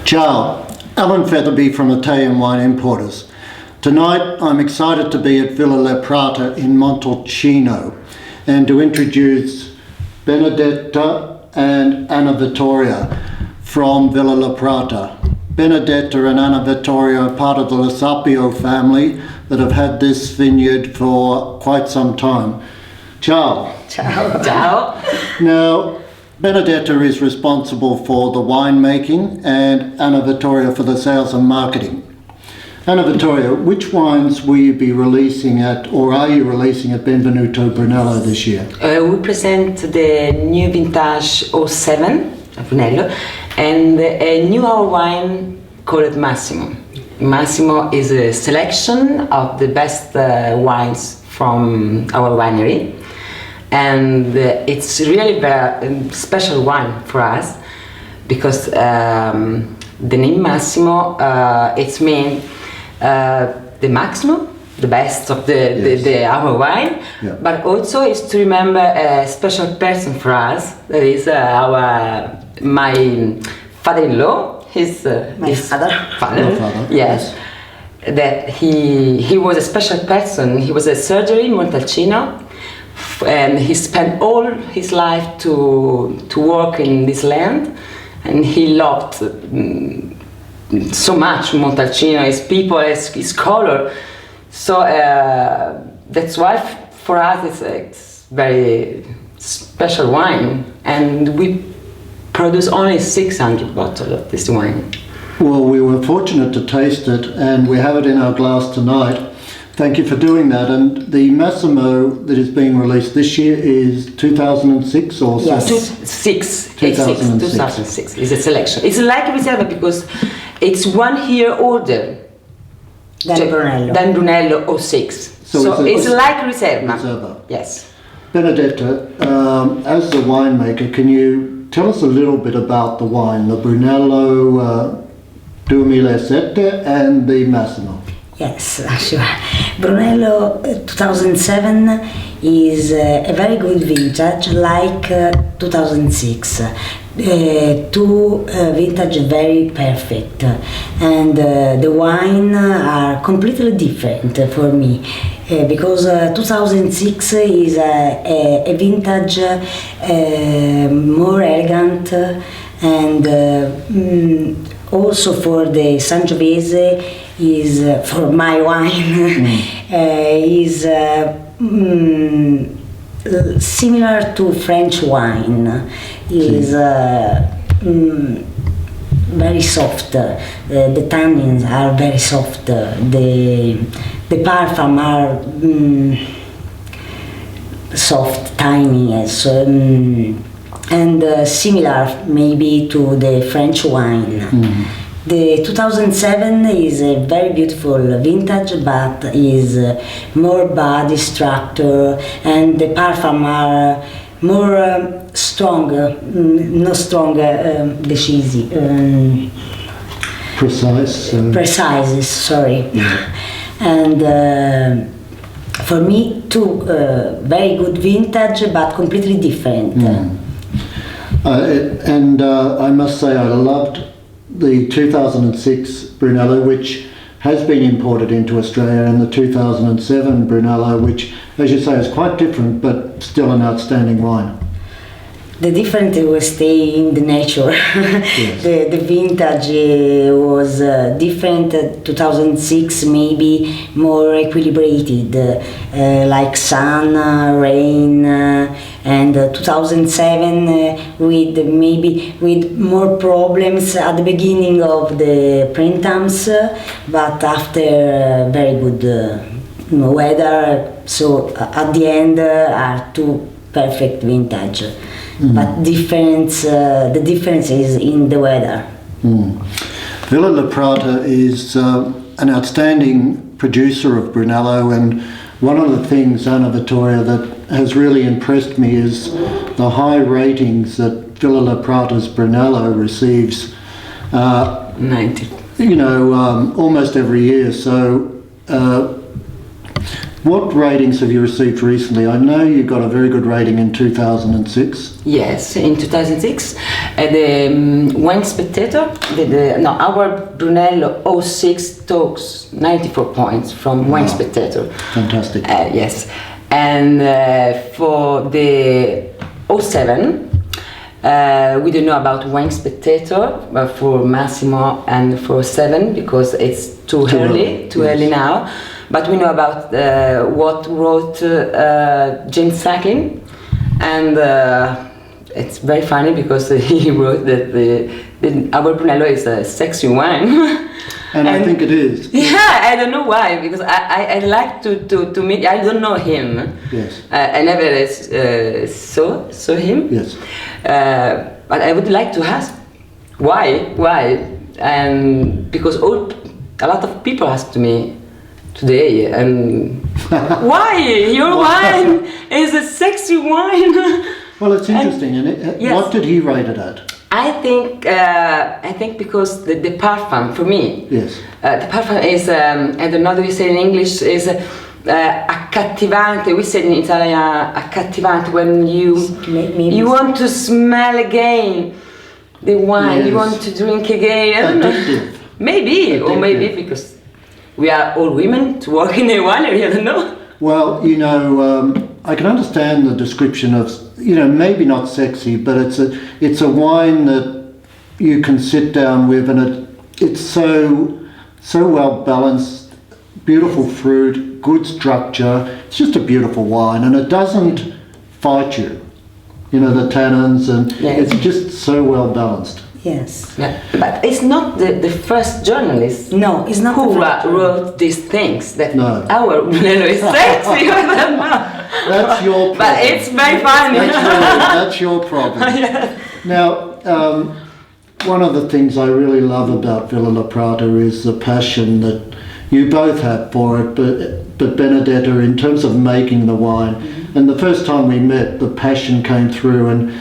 Ciao, Alan Featherby from Italian Wine Importers. Tonight I'm excited to be at Villa Prata in Montalcino and to introduce Benedetta and Anna Vittoria from Villa Prata. Benedetta and Anna Vittoria are part of the Sapio family that have had this vineyard for quite some time. Ciao. Ciao. Ciao. Now, Benedetta is responsible for the winemaking and Anna Vittoria for the sales and marketing. Anna Vittoria, which wines will you be releasing at, or are you releasing at Benvenuto Brunello this year? We present the new vintage 07 Brunello and a new our wine called Massimo. Massimo is a selection of the best wines from our winery, and it's really very special wine for us because the name Massimo it's mean the maximum, the best of our wine, yeah. But also is to remember a special person for us. That is my father-in-law. His father. Yes. That he was a special person. He was a surgeon in Montalcino, and he spent all his life to work in this land, and he loved so much Montalcino, his people, his color. So that's why for us it's very special wine, and we produce only 600 bottles of this wine. Well, we were fortunate to taste it, and we have it in our glass tonight. Thank you for doing that. And the Massimo that is being released this year is 2006 or yes. 2006. 2006 is a selection. It's like Reserva because it's 1 year older than Brunello 06. So it's like Reserva. Yes. Benedetta, as the winemaker, can you tell us a little bit about the wine, the Brunello 2007 and the Massimo? Yes, sure. Brunello 2007 is a very good vintage, like 2006. Two vintage very perfect, and the wine are completely different for me because 2006 is a vintage more elegant, and also for the Sangiovese is for my wine is similar to French wine. Is very soft. The tannins are very soft. The parfum are soft, tiny, and similar maybe to the French wine. The 2007 is a very beautiful vintage, but is more body structure, and the parfum are more stronger, not stronger, decisi. Precise, sorry. Yeah. And for me, two very good vintage, but completely different. And I must say I loved the 2006 Brunello, which has been imported into Australia, and the 2007 Brunello, which, as you say, is quite different, but still an outstanding wine. The difference was stay in the nature. Yes. The vintage was different. 2006 maybe more equilibrated, like sun, rain, and 2007 with more problems at the beginning of the printemps, but after very good weather. So at the end are two perfect vintage. But the difference is in the weather. Villa Prata is an outstanding producer of Brunello, and one of the things, Anna Vittoria, that has really impressed me is the high ratings that Villa Prata's Brunello receives 90. Almost every year. So What ratings have you received recently? I know you got a very good rating in 2006. Yes, in 2006, the Wine Spectator, our Brunello 06 took 94 points from Wine Spectator. Fantastic. Yes, and for the 07, we don't know about Wine Spectator, but for Massimo and for 7 because it's too early now. But we know about what wrote James Sacklin, and it's very funny because he wrote that our Brunello is a sexy wine. And I think it is. Yeah, I don't know why, because I like to meet. I don't know him. Yes. I never saw him. Yes. But I would like to ask why, and because a lot of people ask me today, and why your wine is a sexy wine? Well, it's interesting, and yes. What did he rate it at? I think because the parfum for me. Yes. The parfum is I don't know how we say in English is accattivante. We say in Italian accattivante when you want to smell again the wine. Yes. You want to drink again. I don't know. Maybe or maybe because we are all women to work in a winery. I don't know. Well, I can understand the description of, maybe not sexy, but it's a wine that you can sit down with, and it's so well balanced, beautiful fruit, good structure. It's just a beautiful wine, and it doesn't fight you. The tannins, and yes. It's just so well balanced. Yes. Yeah. But it's not the first journalist. No, it's not who wrote these things that our Brunello is sexy. I don't know. That's your problem. But it's very funny. That's your problem. Yes. Now, one of the things I really love about Villa La Prata is the passion that you both have for it, but Benedetta, in terms of making the wine. Mm-hmm. And the first time we met, the passion came through. And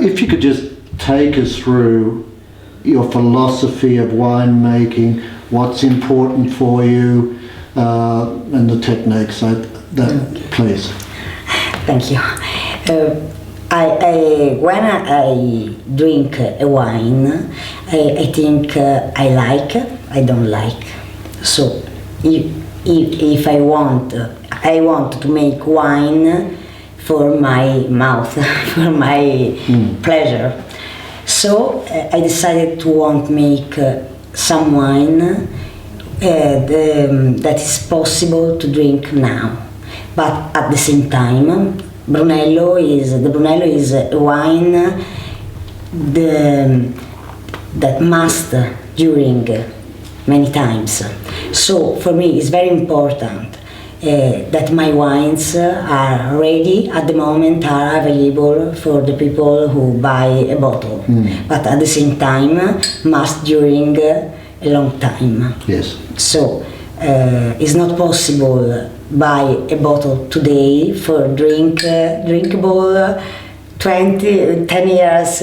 if you could just take us through your philosophy of winemaking, what's important for you, and the techniques. Please. Thank you. When I drink a wine, I think I like, I don't like. So if I want to make wine for my mouth, for my pleasure. So I decided to want to make some wine that is possible to drink now. But at the same time, Brunello is a wine that must during many times. So for me it's very important that my wines are ready at the moment, are available for the people who buy a bottle. But at the same time must during a long time. Yes. So it's not possible buy a bottle today for drinkable 10 years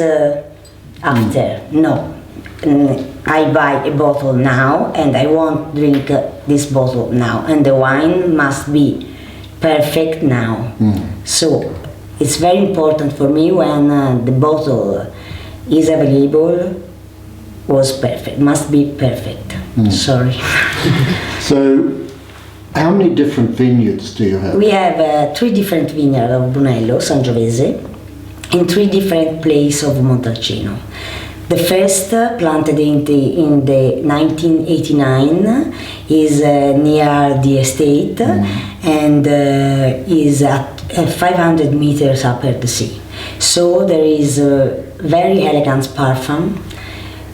after. No. I buy a bottle now and I want to drink this bottle now, and the wine must be perfect now. So it's very important for me when the bottle is available, was perfect, must be perfect. Sorry. So how many different vineyards do you have? We have 3 different vineyards of Brunello, Sangiovese, in 3 different places of Montalcino. The first, planted in the 1989, is near the estate and is at 500 meters upper the sea. So there is a very elegant parfum,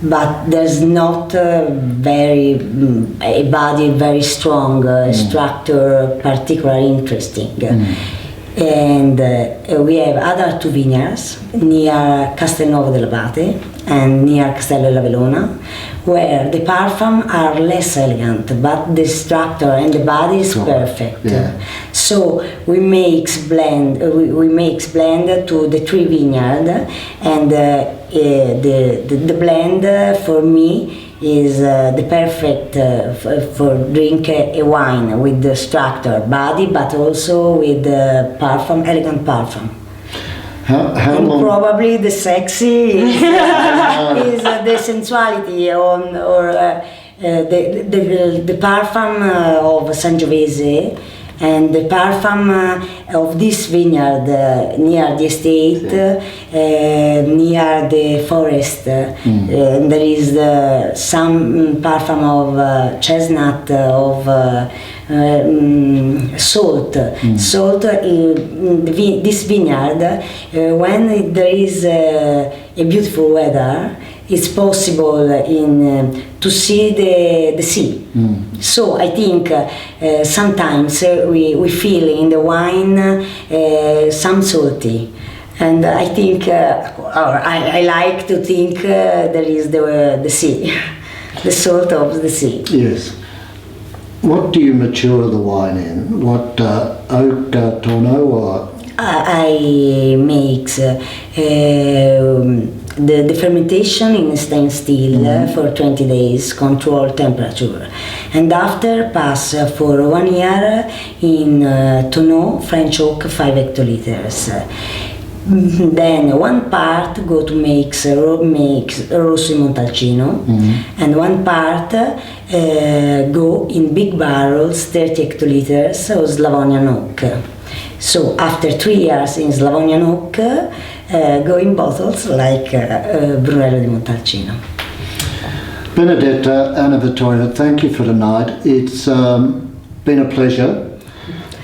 but there's not a body very strong, structure particularly interesting. And we have other 2 vineyards near Castelnuovo dell'Abate and near Castello della Velona, where the parfum are less elegant, but the structure and the body is perfect. Yeah. So we make blend to the 3 vineyards, and the blend for me is the perfect for drink a wine with the structure body, but also with the parfum, elegant parfum. How And long? probably the sexy is the sensuality or the parfum of Sangiovese and the parfum of this vineyard near the estate, near the forest. There is some parfum of chestnut, of salt. Salt in this vineyard, when there is a beautiful weather, it's possible to see the sea. So I think sometimes we feel in the wine some salty. And I think, or I like to think there is the sea, the salt of the sea. Yes. What do you mature the wine in? What oak, tonneau, or? I make the fermentation in stainless steel for 20 days, control temperature, and after pass for 1 year in tonneau, French oak, 5 hectoliters. Then one part go to make Rosso di Montalcino, and one part go in big barrels, 30 hectoliters of Slavonian oak. So after 3 years in Slavonian oak, go in bottles like Brunello di Montalcino. Benedetta, Anna Vittoria, thank you for tonight. It's been a pleasure.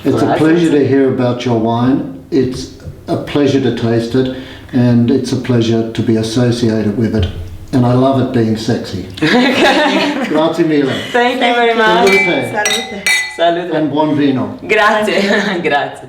It's a pleasure to hear about your wine. It's a pleasure to taste it, and it's a pleasure to be associated with it. And I love it being sexy. Grazie mille. Thank you very much. Salute. Salute. Salute. And buon vino. Grazie. Grazie.